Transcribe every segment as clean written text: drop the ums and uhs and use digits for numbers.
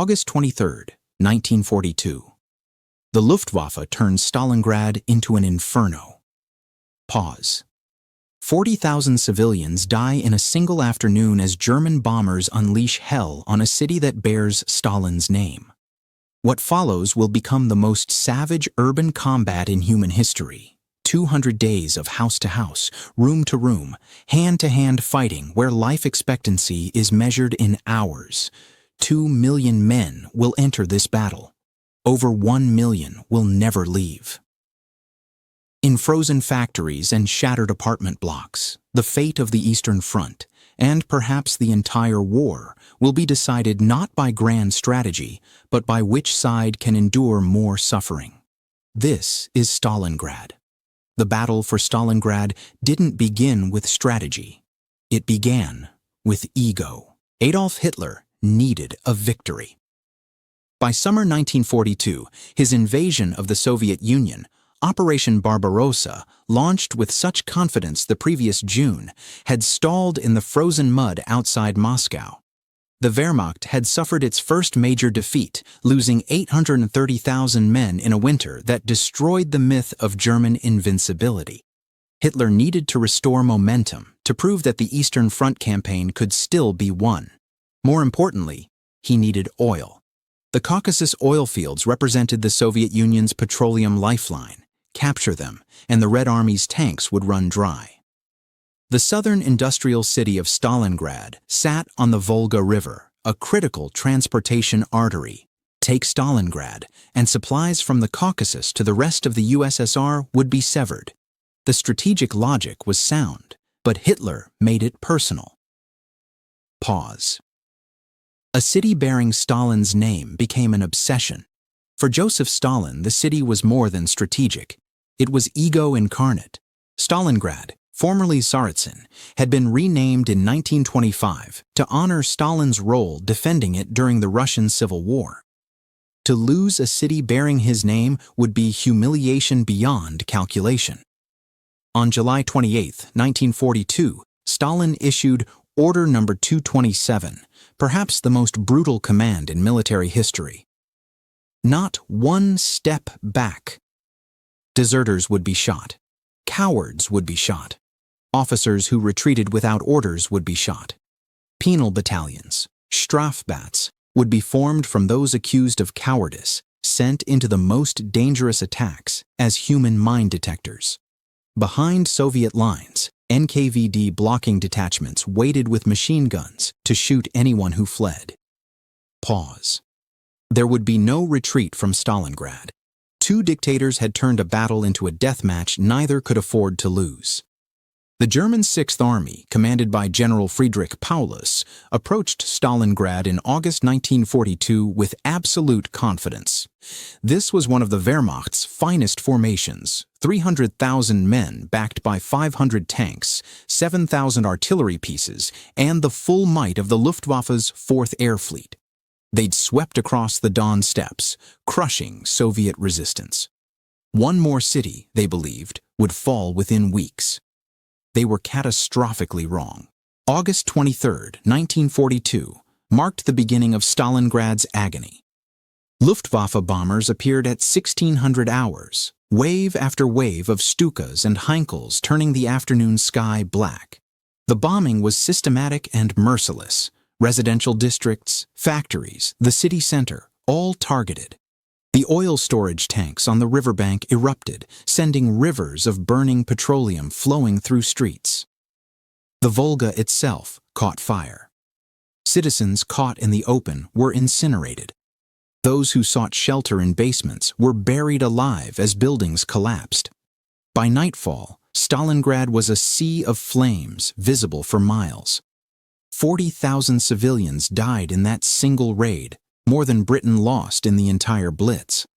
August 23, 1942. The Luftwaffe turns Stalingrad into an inferno. Pause. 40,000 civilians die in a single afternoon as German bombers unleash hell on a city that bears Stalin's name. What follows will become the most savage urban combat in human history. 200 days of house to house, room to room, hand to hand fighting where life expectancy is measured in hours. 2 million men will enter this battle. Over 1 million will never leave. In frozen factories and shattered apartment blocks, the fate of the Eastern Front, and perhaps the entire war, will be decided not by grand strategy, but by which side can endure more suffering. This is Stalingrad. The battle for Stalingrad didn't begin with strategy. It began with ego. Adolf Hitler needed a victory. By summer 1942, his invasion of the Soviet Union, Operation Barbarossa, launched with such confidence the previous June, had stalled in the frozen mud outside Moscow. The Wehrmacht had suffered its first major defeat, losing 830,000 men in a winter that destroyed the myth of German invincibility. Hitler needed to restore momentum to prove that the Eastern Front campaign could still be won. More importantly, he needed oil. The Caucasus oil fields represented the Soviet Union's petroleum lifeline. Capture them, and the Red Army's tanks would run dry. The southern industrial city of Stalingrad sat on the Volga River, a critical transportation artery. Take Stalingrad, and supplies from the Caucasus to the rest of the USSR would be severed. The strategic logic was sound, but Hitler made it personal. Pause. A city bearing Stalin's name became an obsession. For Joseph Stalin, the city was more than strategic. It was ego incarnate. Stalingrad, formerly Tsaritsyn, had been renamed in 1925 to honor Stalin's role defending it during the Russian Civil War. To lose a city bearing his name would be humiliation beyond calculation. On July 28, 1942, Stalin issued Order No. 227, perhaps the most brutal command in military history. Not one step back. Deserters would be shot. Cowards would be shot. Officers who retreated without orders would be shot. Penal battalions, Strafbats, would be formed from those accused of cowardice, sent into the most dangerous attacks as human mine detectors. Behind Soviet lines, NKVD blocking detachments waited with machine guns to shoot anyone who fled. Pause. There would be no retreat from Stalingrad. Two dictators had turned a battle into a death match neither could afford to lose. The German Sixth Army, commanded by General Friedrich Paulus, approached Stalingrad in August 1942 with absolute confidence. This was one of the Wehrmacht's finest formations, 300,000 men backed by 500 tanks, 7,000 artillery pieces, and the full might of the Luftwaffe's 4th Air Fleet. They'd swept across the Don steppes, crushing Soviet resistance. One more city, they believed, would fall within weeks. They were catastrophically wrong. August 23, 1942, marked the beginning of Stalingrad's agony. Luftwaffe bombers appeared at 1600 hours, wave after wave of Stukas and Heinkels turning the afternoon sky black. The bombing was systematic and merciless. Residential districts, factories, the city center, all targeted. The oil storage tanks on the riverbank erupted, sending rivers of burning petroleum flowing through streets. The Volga itself caught fire. Citizens caught in the open were incinerated. Those who sought shelter in basements were buried alive as buildings collapsed. By nightfall, Stalingrad was a sea of flames visible for miles. 40,000 civilians died in that single raid, more than Britain lost in the entire Blitz.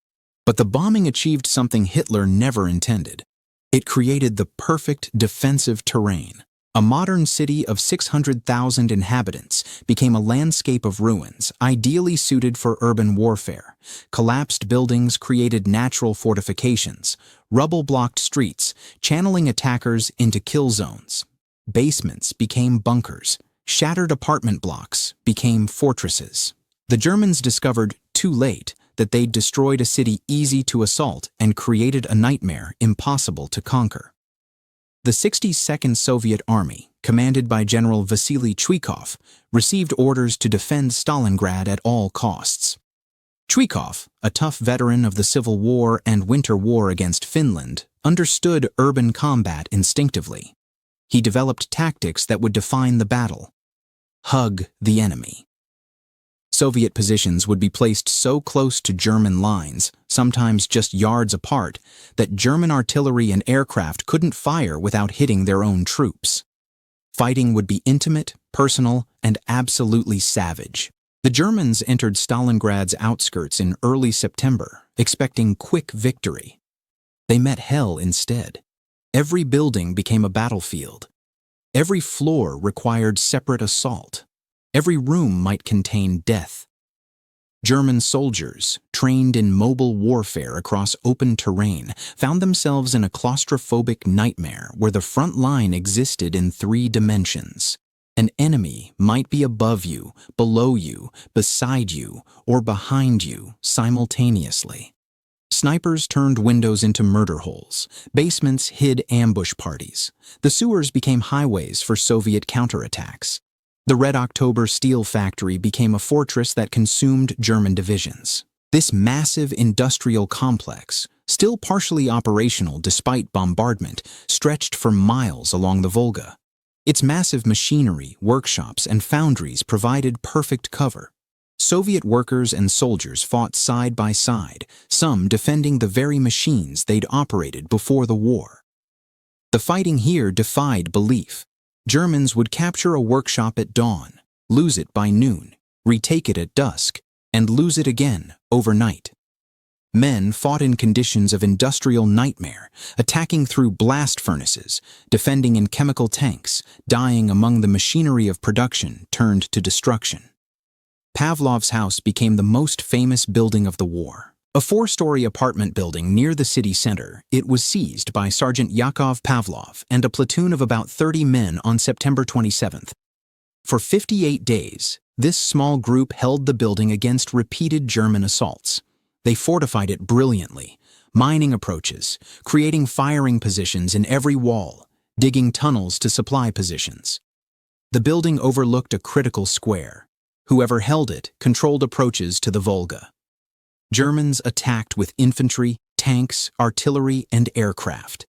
But the bombing achieved something Hitler never intended. It created the perfect defensive terrain. A modern city of 600,000 inhabitants became a landscape of ruins, ideally suited for urban warfare. Collapsed buildings created natural fortifications, rubble-blocked streets, channeling attackers into kill zones. Basements became bunkers. Shattered apartment blocks became fortresses. The Germans discovered, too late, that they'd destroyed a city easy to assault and created a nightmare impossible to conquer. The 62nd Soviet Army, commanded by General Vasily Chuikov, received orders to defend Stalingrad at all costs. Chuikov, a tough veteran of the Civil War and Winter War against Finland, understood urban combat instinctively. He developed tactics that would define the battle. Hug the enemy. Soviet positions would be placed so close to German lines, sometimes just yards apart, that German artillery and aircraft couldn't fire without hitting their own troops. Fighting would be intimate, personal, and absolutely savage. The Germans entered Stalingrad's outskirts in early September, expecting quick victory. They met hell instead. Every building became a battlefield. Every floor required separate assault. Every room might contain death. German soldiers, trained in mobile warfare across open terrain, found themselves in a claustrophobic nightmare where the front line existed in 3 dimensions. An enemy might be above you, below you, beside you, or behind you simultaneously. Snipers turned windows into murder holes. Basements hid ambush parties. The sewers became highways for Soviet counterattacks. The Red October steel factory became a fortress that consumed German divisions. This massive industrial complex, still partially operational despite bombardment, stretched for miles along the Volga. Its massive machinery, workshops, and foundries provided perfect cover. Soviet workers and soldiers fought side by side, some defending the very machines they'd operated before the war. The fighting here defied belief. Germans would capture a workshop at dawn, lose it by noon, retake it at dusk, and lose it again overnight. Men fought in conditions of industrial nightmare, attacking through blast furnaces, defending in chemical tanks, dying among the machinery of production turned to destruction. Pavlov's house became the most famous building of the war. A 4-story apartment building near the city center, it was seized by Sergeant Yakov Pavlov and a platoon of about 30 men on September 27th. For 58 days, this small group held the building against repeated German assaults. They fortified it brilliantly, mining approaches, creating firing positions in every wall, digging tunnels to supply positions. The building overlooked a critical square. Whoever held it controlled approaches to the Volga. Germans attacked with infantry, tanks, artillery, and aircraft.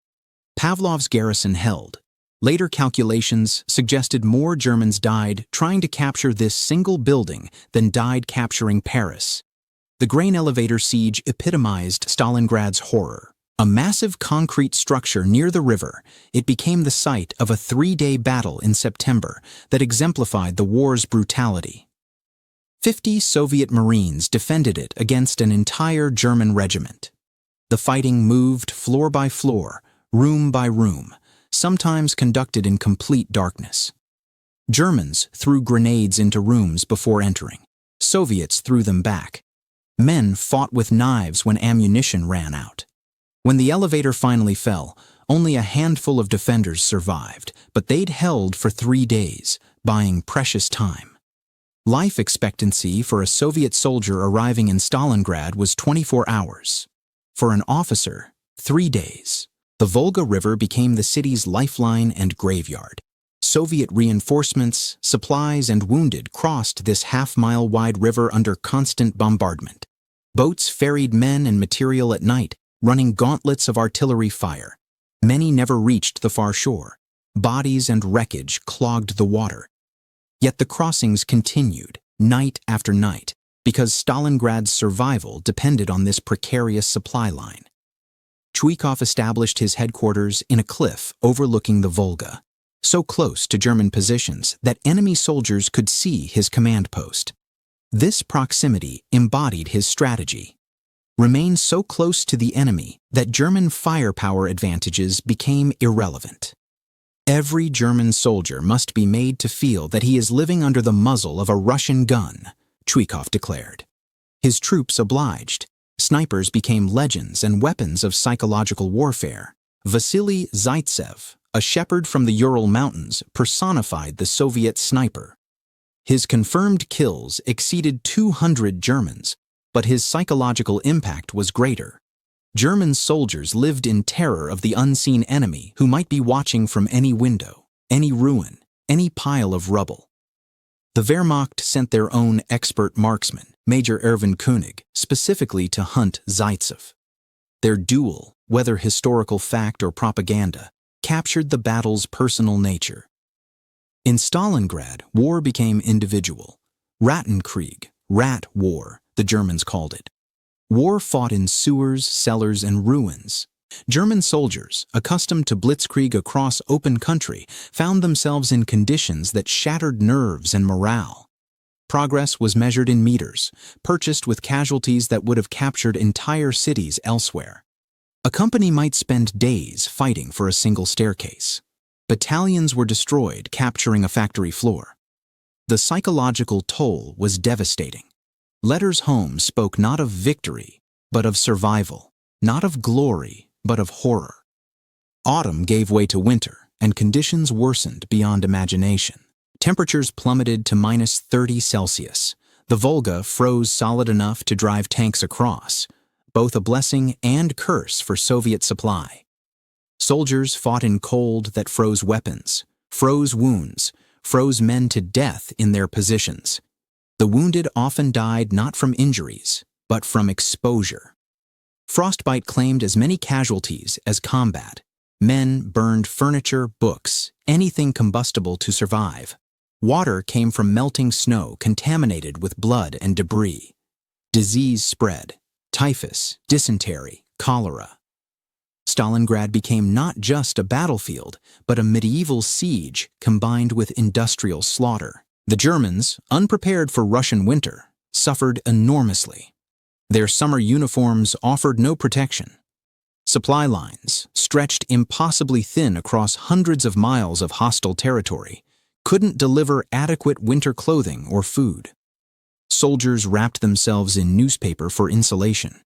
Pavlov's garrison held. Later calculations suggested more Germans died trying to capture this single building than died capturing Paris. The grain elevator siege epitomized Stalingrad's horror. A massive concrete structure near the river, it became the site of a 3-day battle in September that exemplified the war's brutality. 50 Soviet Marines defended it against an entire German regiment. The fighting moved floor by floor, room by room, sometimes conducted in complete darkness. Germans threw grenades into rooms before entering. Soviets threw them back. Men fought with knives when ammunition ran out. When the elevator finally fell, only a handful of defenders survived, but they'd held for 3 days, buying precious time. Life expectancy for a Soviet soldier arriving in Stalingrad was 24 hours. For an officer, 3 days. The Volga River became the city's lifeline and graveyard. Soviet reinforcements, supplies, and wounded crossed this half-mile-wide river under constant bombardment. Boats ferried men and material at night, running gauntlets of artillery fire. Many never reached the far shore. Bodies and wreckage clogged the water. Yet the crossings continued, night after night, because Stalingrad's survival depended on this precarious supply line. Chuikov established his headquarters in a cliff overlooking the Volga, so close to German positions that enemy soldiers could see his command post. This proximity embodied his strategy. Remain so close to the enemy that German firepower advantages became irrelevant. Every German soldier must be made to feel that he is living under the muzzle of a Russian gun, Chuikov declared. His troops obliged. Snipers became legends and weapons of psychological warfare. Vasily Zaitsev, a shepherd from the Ural Mountains, personified the Soviet sniper. His confirmed kills exceeded 200 Germans, but his psychological impact was greater. German soldiers lived in terror of the unseen enemy who might be watching from any window, any ruin, any pile of rubble. The Wehrmacht sent their own expert marksman, Major Erwin König, specifically to hunt Zaitsev. Their duel, whether historical fact or propaganda, captured the battle's personal nature. In Stalingrad, war became individual. Rattenkrieg, rat war, the Germans called it. War fought in sewers, cellars, and ruins. German soldiers, accustomed to blitzkrieg across open country, found themselves in conditions that shattered nerves and morale. Progress was measured in meters, purchased with casualties that would have captured entire cities elsewhere. A company might spend days fighting for a single staircase. Battalions were destroyed, capturing a factory floor. The psychological toll was devastating. Letters home spoke not of victory, but of survival, not of glory, but of horror. Autumn gave way to winter, and conditions worsened beyond imagination. Temperatures plummeted to -30°C. The Volga froze solid enough to drive tanks across, both a blessing and curse for Soviet supply. Soldiers fought in cold that froze weapons, froze wounds, froze men to death in their positions. The wounded often died not from injuries, but from exposure. Frostbite claimed as many casualties as combat. Men burned furniture, books, anything combustible to survive. Water came from melting snow contaminated with blood and debris. Disease spread: typhus, dysentery, cholera. Stalingrad became not just a battlefield, but a medieval siege combined with industrial slaughter. The Germans, unprepared for Russian winter, suffered enormously. Their summer uniforms offered no protection. Supply lines, stretched impossibly thin across hundreds of miles of hostile territory, couldn't deliver adequate winter clothing or food. Soldiers wrapped themselves in newspaper for insulation.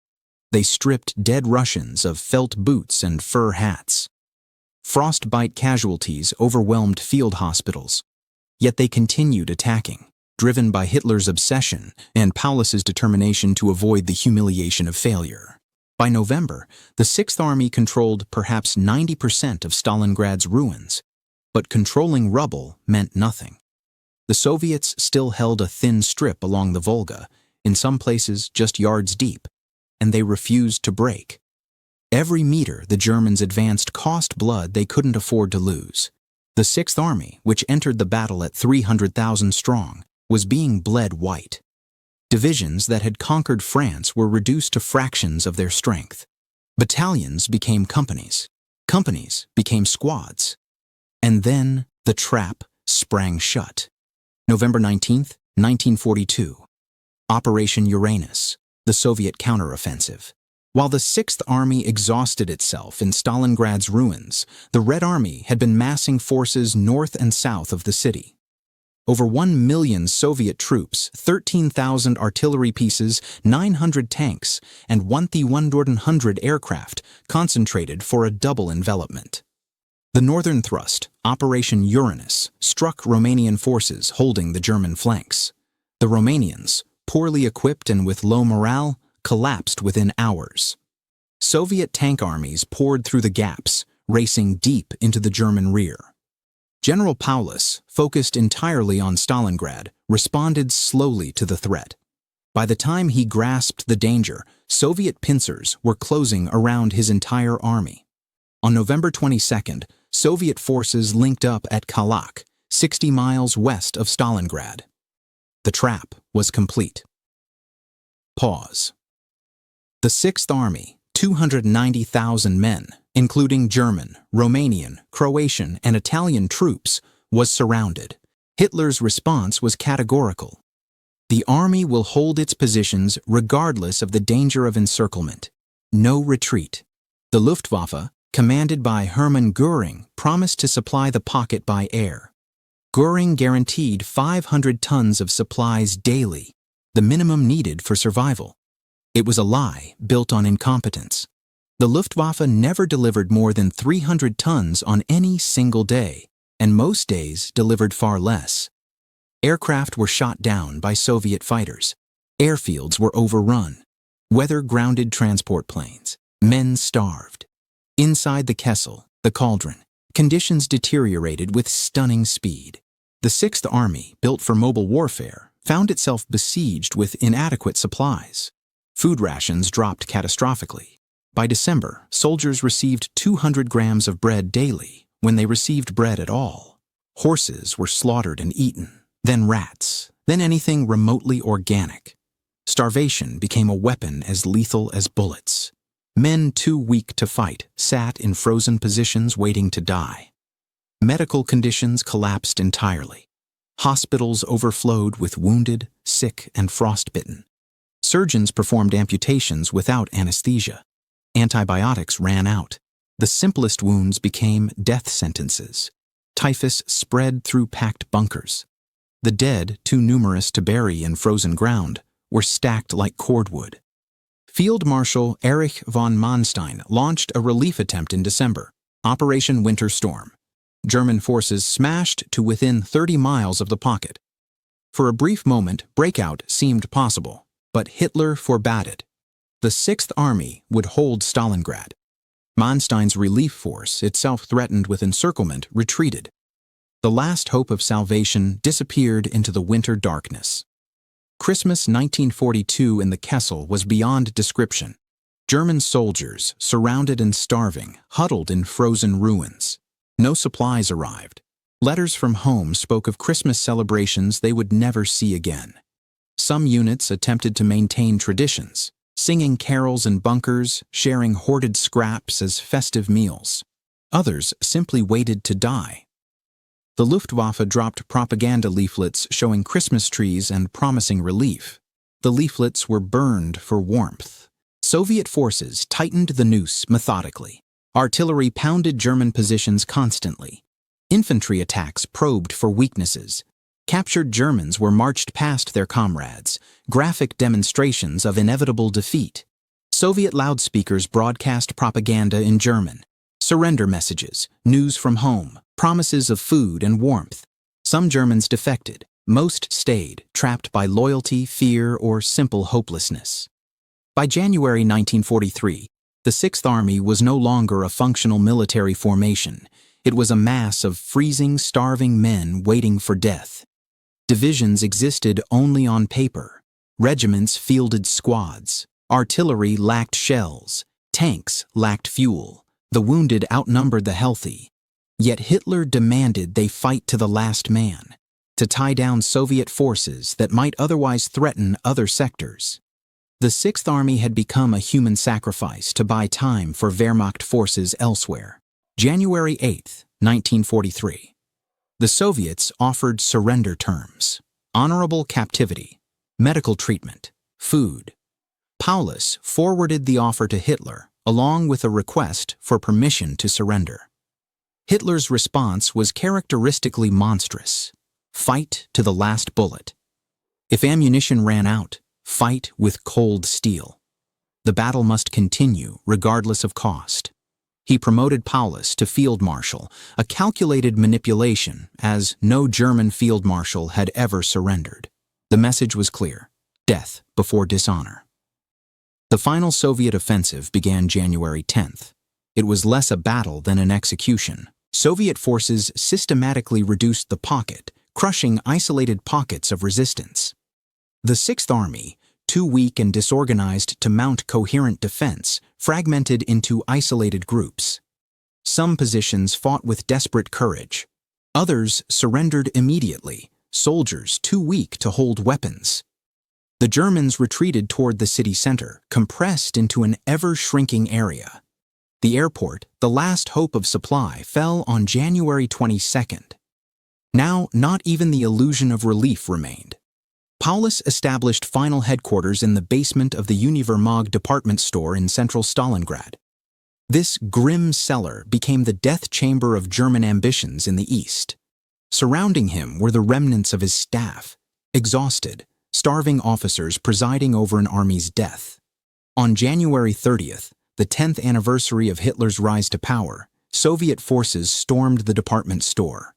They stripped dead Russians of felt boots and fur hats. Frostbite casualties overwhelmed field hospitals, yet they continued attacking, driven by Hitler's obsession and Paulus's determination to avoid the humiliation of failure. By November, the Sixth Army controlled perhaps 90% of Stalingrad's ruins, but controlling rubble meant nothing. The Soviets still held a thin strip along the Volga, in some places just yards deep, and they refused to break. Every meter the Germans advanced cost blood they couldn't afford to lose. The Sixth Army, which entered the battle at 300,000 strong, was being bled white. Divisions that had conquered France were reduced to fractions of their strength. Battalions became companies. Companies became squads. And then the trap sprang shut. November 19th, 1942. Operation Uranus, the Soviet counteroffensive. While the Sixth Army exhausted itself in Stalingrad's ruins, the Red Army had been massing forces north and south of the city. Over 1 million Soviet troops, 13,000 artillery pieces, 900 tanks, and 1,100 aircraft concentrated for a double envelopment. The northern thrust, Operation Uranus, struck Romanian forces holding the German flanks. The Romanians, poorly equipped and with low morale, collapsed within hours. Soviet tank armies poured through the gaps, racing deep into the German rear. General Paulus, focused entirely on Stalingrad, responded slowly to the threat. By the time he grasped the danger, Soviet pincers were closing around his entire army. On November 22nd, Soviet forces linked up at Kalak, 60 miles west of Stalingrad. The trap was complete. Pause. The Sixth Army, 290,000 men, including German, Romanian, Croatian, and Italian troops, was surrounded. Hitler's response was categorical. The army will hold its positions regardless of the danger of encirclement. No retreat. The Luftwaffe, commanded by Hermann Göring, promised to supply the pocket by air. Göring guaranteed 500 tons of supplies daily, the minimum needed for survival. It was a lie built on incompetence. The Luftwaffe never delivered more than 300 tons on any single day, and most days delivered far less. Aircraft were shot down by Soviet fighters. Airfields were overrun. Weather grounded transport planes. Men starved. Inside the Kessel, the cauldron, conditions deteriorated with stunning speed. The Sixth Army, built for mobile warfare, found itself besieged with inadequate supplies. Food rations dropped catastrophically. By December, soldiers received 200 grams of bread daily, when they received bread at all. Horses were slaughtered and eaten, then rats, then anything remotely organic. Starvation became a weapon as lethal as bullets. Men too weak to fight sat in frozen positions waiting to die. Medical conditions collapsed entirely. Hospitals overflowed with wounded, sick, and frostbitten. Surgeons performed amputations without anesthesia. Antibiotics ran out. The simplest wounds became death sentences. Typhus spread through packed bunkers. The dead, too numerous to bury in frozen ground, were stacked like cordwood. Field Marshal Erich von Manstein launched a relief attempt in December, Operation Winter Storm. German forces smashed to within 30 miles of the pocket. For a brief moment, breakout seemed possible, but Hitler forbade it. The Sixth Army would hold Stalingrad. Manstein's relief force, itself threatened with encirclement, retreated. The last hope of salvation disappeared into the winter darkness. Christmas 1942 in the Kessel was beyond description. German soldiers, surrounded and starving, huddled in frozen ruins. No supplies arrived. Letters from home spoke of Christmas celebrations they would never see again. Some units attempted to maintain traditions, singing carols in bunkers, sharing hoarded scraps as festive meals. Others simply waited to die. The Luftwaffe dropped propaganda leaflets showing Christmas trees and promising relief. The leaflets were burned for warmth. Soviet forces tightened the noose methodically. Artillery pounded German positions constantly. Infantry attacks probed for weaknesses. Captured Germans were marched past their comrades, graphic demonstrations of inevitable defeat. Soviet loudspeakers broadcast propaganda in German. Surrender messages, news from home, promises of food and warmth. Some Germans defected. Most stayed, trapped by loyalty, fear, or simple hopelessness. By January 1943, the Sixth Army was no longer a functional military formation. It was a mass of freezing, starving men waiting for death. Divisions existed only on paper. Regiments fielded squads. Artillery lacked shells. Tanks lacked fuel. The wounded outnumbered the healthy. Yet Hitler demanded they fight to the last man, to tie down Soviet forces that might otherwise threaten other sectors. The Sixth Army had become a human sacrifice to buy time for Wehrmacht forces elsewhere. January 8, 1943. The Soviets offered surrender terms: honorable captivity, medical treatment, food. Paulus forwarded the offer to Hitler, along with a request for permission to surrender. Hitler's response was characteristically monstrous: fight to the last bullet. If ammunition ran out, fight with cold steel. The battle must continue, regardless of cost. He promoted Paulus to field marshal, a calculated manipulation, as no German field marshal had ever surrendered. The message was clear: death before dishonor. The final Soviet offensive began January 10th. It was less a battle than an execution. Soviet forces systematically reduced the pocket, crushing isolated pockets of resistance. The Sixth Army, too weak and disorganized to mount coherent defense, fragmented into isolated groups. Some positions fought with desperate courage. Others surrendered immediately, soldiers too weak to hold weapons. The Germans retreated toward the city center, compressed into an ever-shrinking area. The airport, the last hope of supply, fell on January 22nd. Now, not even the illusion of relief remained. Paulus established final headquarters in the basement of the Univermag department store in central Stalingrad. This grim cellar became the death chamber of German ambitions in the east. Surrounding him were the remnants of his staff, exhausted, starving officers presiding over an army's death. On January 30th, the 10th anniversary of Hitler's rise to power, Soviet forces stormed the department store.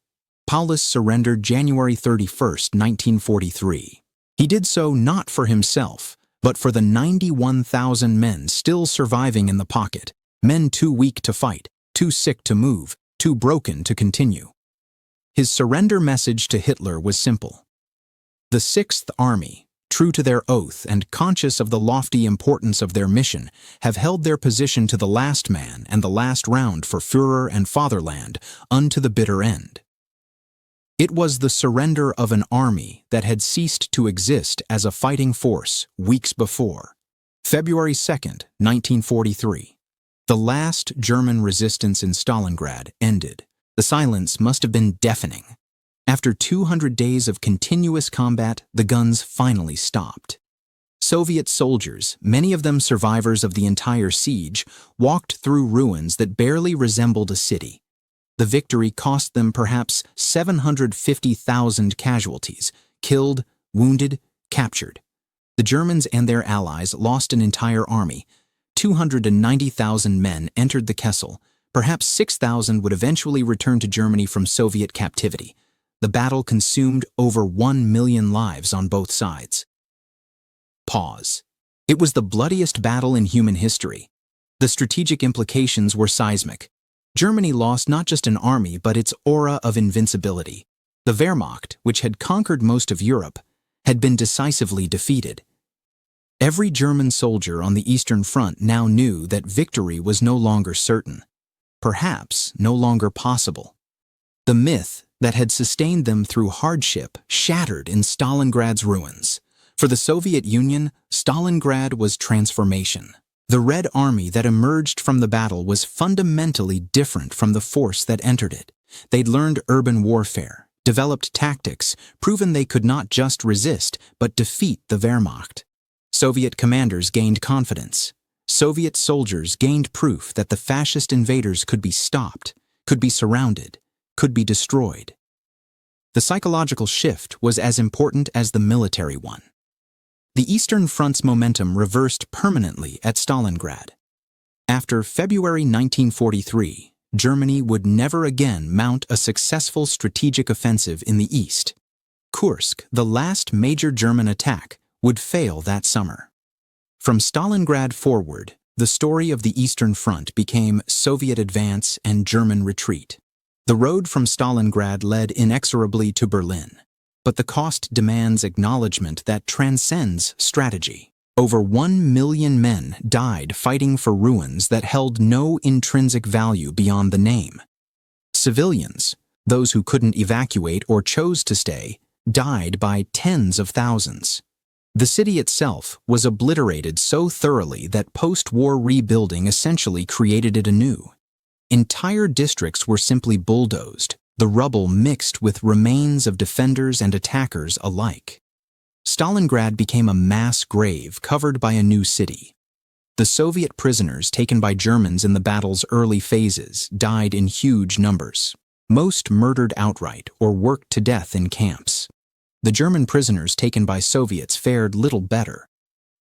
Paulus surrendered January 31st, 1943. He did so not for himself, but for the 91,000 men still surviving in the pocket, men too weak to fight, too sick to move, too broken to continue. His surrender message to Hitler was simple. The Sixth Army, true to their oath and conscious of the lofty importance of their mission, have held their position to the last man and the last round for Führer and fatherland unto the bitter end. It was the surrender of an army that had ceased to exist as a fighting force weeks before. February 2nd, 1943. The last German resistance in Stalingrad ended. The silence must have been deafening. After 200 days of continuous combat, the guns finally stopped. Soviet soldiers, many of them survivors of the entire siege, walked through ruins that barely resembled a city. The victory cost them perhaps 750,000 casualties, killed, wounded, captured. The Germans and their allies lost an entire army. 290,000 men entered the Kessel. Perhaps 6,000 would eventually return to Germany from Soviet captivity. The battle consumed over 1 million lives on both sides. Pause. It was the bloodiest battle in human history. The strategic implications were seismic. Germany lost not just an army, but its aura of invincibility. The Wehrmacht, which had conquered most of Europe, had been decisively defeated. Every German soldier on the Eastern Front now knew that victory was no longer certain, perhaps no longer possible. The myth that had sustained them through hardship shattered in Stalingrad's ruins. For the Soviet Union, Stalingrad was transformation. The Red Army that emerged from the battle was fundamentally different from the force that entered it. They'd learned urban warfare, developed tactics, proven they could not just resist, but defeat the Wehrmacht. Soviet commanders gained confidence. Soviet soldiers gained proof that the fascist invaders could be stopped, could be surrounded, could be destroyed. The psychological shift was as important as the military one. The Eastern Front's momentum reversed permanently at Stalingrad. After February 1943, Germany would never again mount a successful strategic offensive in the East. Kursk, the last major German attack, would fail that summer. From Stalingrad forward, the story of the Eastern Front became Soviet advance and German retreat. The road from Stalingrad led inexorably to Berlin. But the cost demands acknowledgement that transcends strategy. Over 1 million men died fighting for ruins that held no intrinsic value beyond the name. Civilians, those who couldn't evacuate or chose to stay, died by tens of thousands. The city itself was obliterated so thoroughly that post-war rebuilding essentially created it anew. Entire districts were simply bulldozed, the rubble mixed with remains of defenders and attackers alike. Stalingrad became a mass grave covered by a new city. The Soviet prisoners taken by Germans in the battle's early phases died in huge numbers. Most murdered outright or worked to death in camps. The German prisoners taken by Soviets fared little better.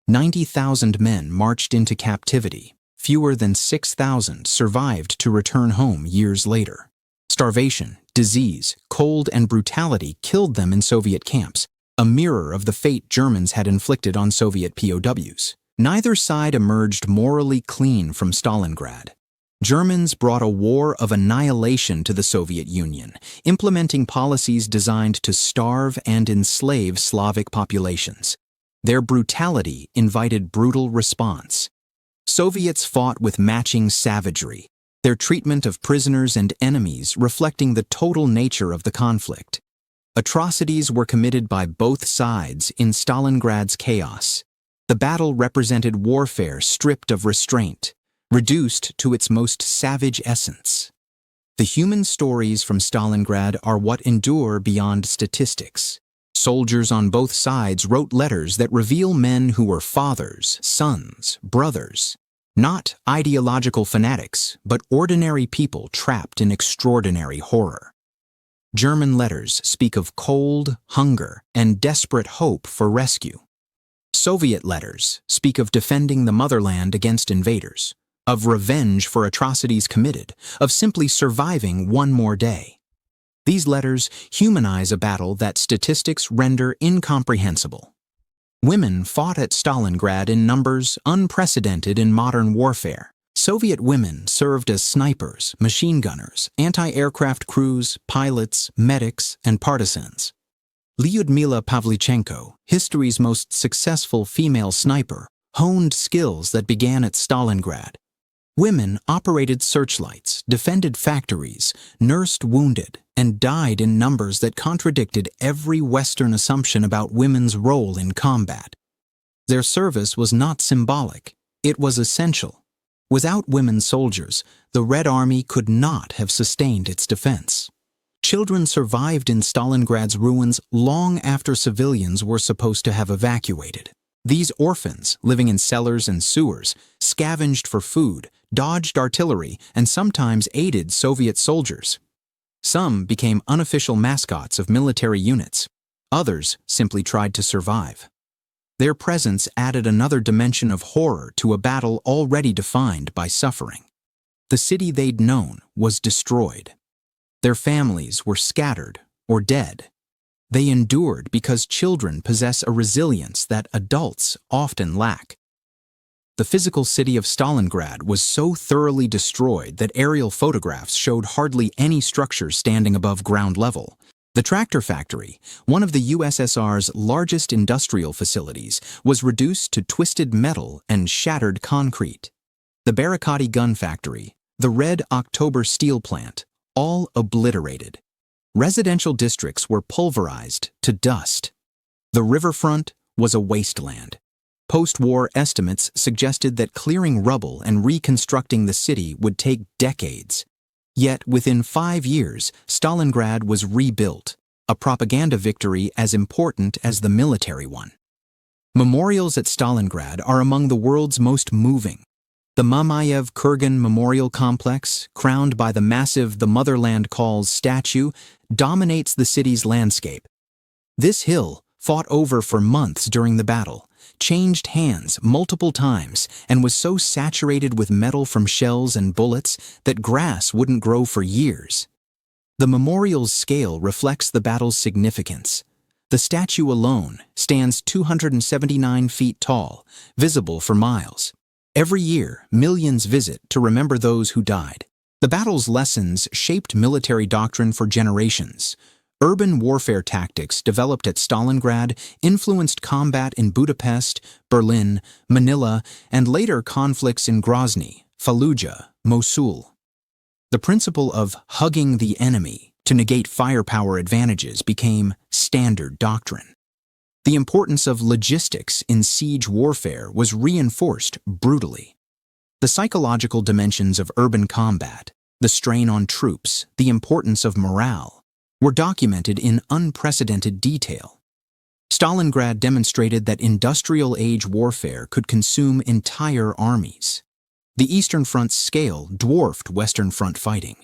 90,000 men marched into captivity. Fewer than 6,000 survived to return home years later. Starvation, disease, cold, and brutality killed them in Soviet camps, a mirror of the fate Germans had inflicted on Soviet POWs. Neither side emerged morally clean from Stalingrad. Germans brought a war of annihilation to the Soviet Union, implementing policies designed to starve and enslave Slavic populations. Their brutality invited brutal response. Soviets fought with matching savagery, their treatment of prisoners and enemies reflecting the total nature of the conflict. Atrocities were committed by both sides in Stalingrad's chaos. The battle represented warfare stripped of restraint, reduced to its most savage essence. The human stories from Stalingrad are what endure beyond statistics. Soldiers on both sides wrote letters that reveal men who were fathers, sons, brothers. Not ideological fanatics, but ordinary people trapped in extraordinary horror. German letters speak of cold, hunger, and desperate hope for rescue. Soviet letters speak of defending the motherland against invaders, of revenge for atrocities committed, of simply surviving one more day. These letters humanize a battle that statistics render incomprehensible. Women fought at Stalingrad in numbers unprecedented in modern warfare. Soviet women served as snipers, machine gunners, anti-aircraft crews, pilots, medics, and partisans. Lyudmila Pavlichenko, history's most successful female sniper, honed skills that began at Stalingrad. Women operated searchlights, defended factories, nursed wounded, and died in numbers that contradicted every Western assumption about women's role in combat. Their service was not symbolic, it was essential. Without women soldiers, the Red Army could not have sustained its defense. Children survived in Stalingrad's ruins long after civilians were supposed to have evacuated. These orphans, living in cellars and sewers, scavenged for food, dodged artillery, and sometimes aided Soviet soldiers. Some became unofficial mascots of military units. Others simply tried to survive. Their presence added another dimension of horror to a battle already defined by suffering. The city they'd known was destroyed. Their families were scattered or dead. They endured because children possess a resilience that adults often lack. The physical city of Stalingrad was so thoroughly destroyed that aerial photographs showed hardly any structures standing above ground level. The tractor factory, one of the USSR's largest industrial facilities, was reduced to twisted metal and shattered concrete. The Barakati gun factory, the Red October steel plant, all obliterated. Residential districts were pulverized to dust. The riverfront was a wasteland. Post-war estimates suggested that clearing rubble and reconstructing the city would take decades. Yet, within 5 years, Stalingrad was rebuilt, a propaganda victory as important as the military one. Memorials at Stalingrad are among the world's most moving. The Mamayev-Kurgan Memorial Complex, crowned by the massive The Motherland Calls statue, dominates the city's landscape. This hill, fought over for months during the battle, changed hands multiple times and was so saturated with metal from shells and bullets that grass wouldn't grow for years. The memorial's scale reflects the battle's significance. The statue alone stands 279 feet tall, visible for miles. Every year, millions visit to remember those who died. The battle's lessons shaped military doctrine for generations. Urban warfare tactics developed at Stalingrad influenced combat in Budapest, Berlin, Manila, and later conflicts in Grozny, Fallujah, Mosul. The principle of hugging the enemy to negate firepower advantages became standard doctrine. The importance of logistics in siege warfare was reinforced brutally. The psychological dimensions of urban combat, the strain on troops, the importance of morale, were documented in unprecedented detail. Stalingrad demonstrated that industrial-age warfare could consume entire armies. The Eastern Front's scale dwarfed Western Front fighting.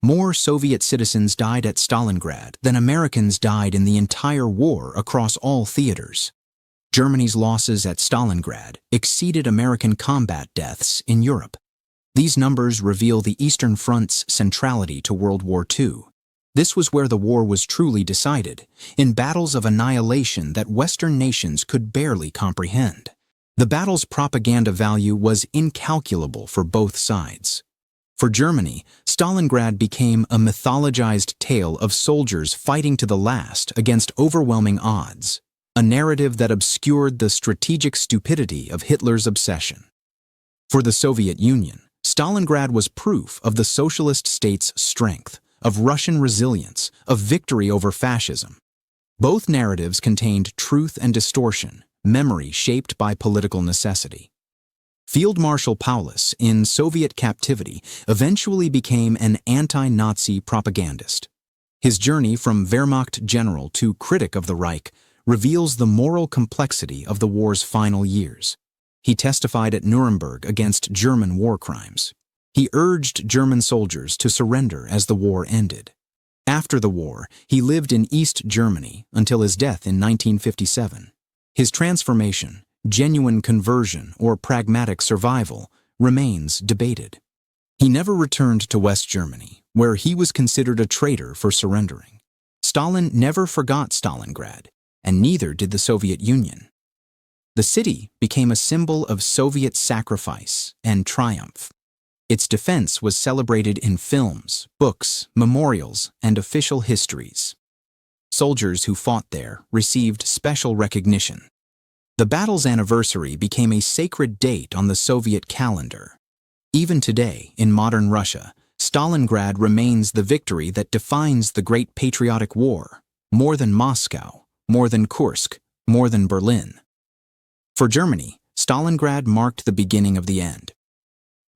More Soviet citizens died at Stalingrad than Americans died in the entire war across all theaters. Germany's losses at Stalingrad exceeded American combat deaths in Europe. These numbers reveal the Eastern Front's centrality to World War II. This was where the war was truly decided, in battles of annihilation that Western nations could barely comprehend. The battle's propaganda value was incalculable for both sides. For Germany, Stalingrad became a mythologized tale of soldiers fighting to the last against overwhelming odds, a narrative that obscured the strategic stupidity of Hitler's obsession. For the Soviet Union, Stalingrad was proof of the socialist state's strength, of Russian resilience, of victory over fascism. Both narratives contained truth and distortion, memory shaped by political necessity. Field Marshal Paulus, in Soviet captivity, eventually became an anti-Nazi propagandist. His journey from Wehrmacht general to critic of the Reich reveals the moral complexity of the war's final years. He testified at Nuremberg against German war crimes. He urged German soldiers to surrender as the war ended. After the war, he lived in East Germany until his death in 1957. His transformation, genuine conversion, or pragmatic survival remains debated. He never returned to West Germany, where he was considered a traitor for surrendering. Stalin never forgot Stalingrad, and neither did the Soviet Union. The city became a symbol of Soviet sacrifice and triumph. Its defense was celebrated in films, books, memorials, and official histories. Soldiers who fought there received special recognition. The battle's anniversary became a sacred date on the Soviet calendar. Even today, in modern Russia, Stalingrad remains the victory that defines the Great Patriotic War, more than Moscow, more than Kursk, more than Berlin. For Germany, Stalingrad marked the beginning of the end.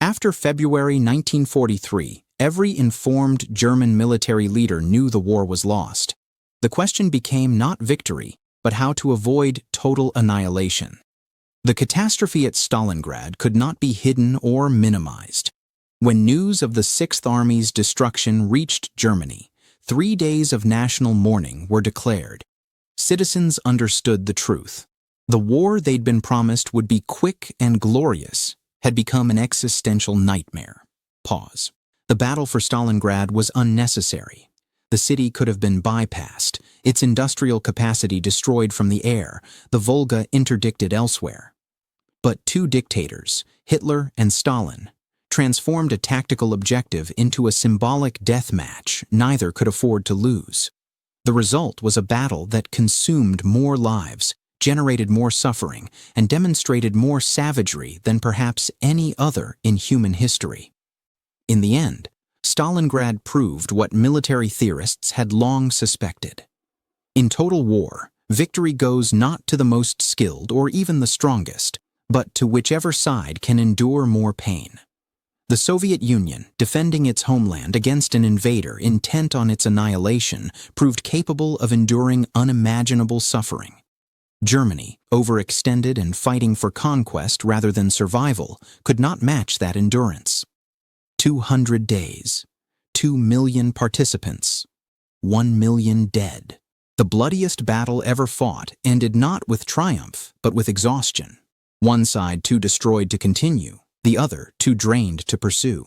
After February 1943, every informed German military leader knew the war was lost. The question became not victory, but how to avoid total annihilation. The catastrophe at Stalingrad could not be hidden or minimized. When news of the Sixth Army's destruction reached Germany, 3 days of national mourning were declared. Citizens understood the truth. The war they'd been promised would be quick and glorious had become an existential nightmare. Pause. The battle for Stalingrad was unnecessary. The city could have been bypassed, its industrial capacity destroyed from the air, the Volga interdicted elsewhere. But two dictators, Hitler and Stalin, transformed a tactical objective into a symbolic death match neither could afford to lose. The result was a battle that consumed more lives, generated more suffering, and demonstrated more savagery than perhaps any other in human history. In the end, Stalingrad proved what military theorists had long suspected. In total war, victory goes not to the most skilled or even the strongest, but to whichever side can endure more pain. The Soviet Union, defending its homeland against an invader intent on its annihilation, proved capable of enduring unimaginable suffering. Germany, overextended and fighting for conquest rather than survival, could not match that endurance. 200 days, 2 million participants, 1 million dead. The bloodiest battle ever fought ended not with triumph, but with exhaustion. One side too destroyed to continue, the other too drained to pursue.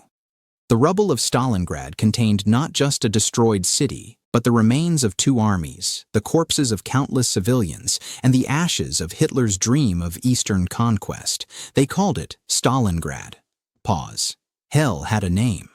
The rubble of Stalingrad contained not just a destroyed city, but the remains of 2 armies, the corpses of countless civilians, and the ashes of Hitler's dream of Eastern conquest. They called it Stalingrad. Pause. Hell had a name.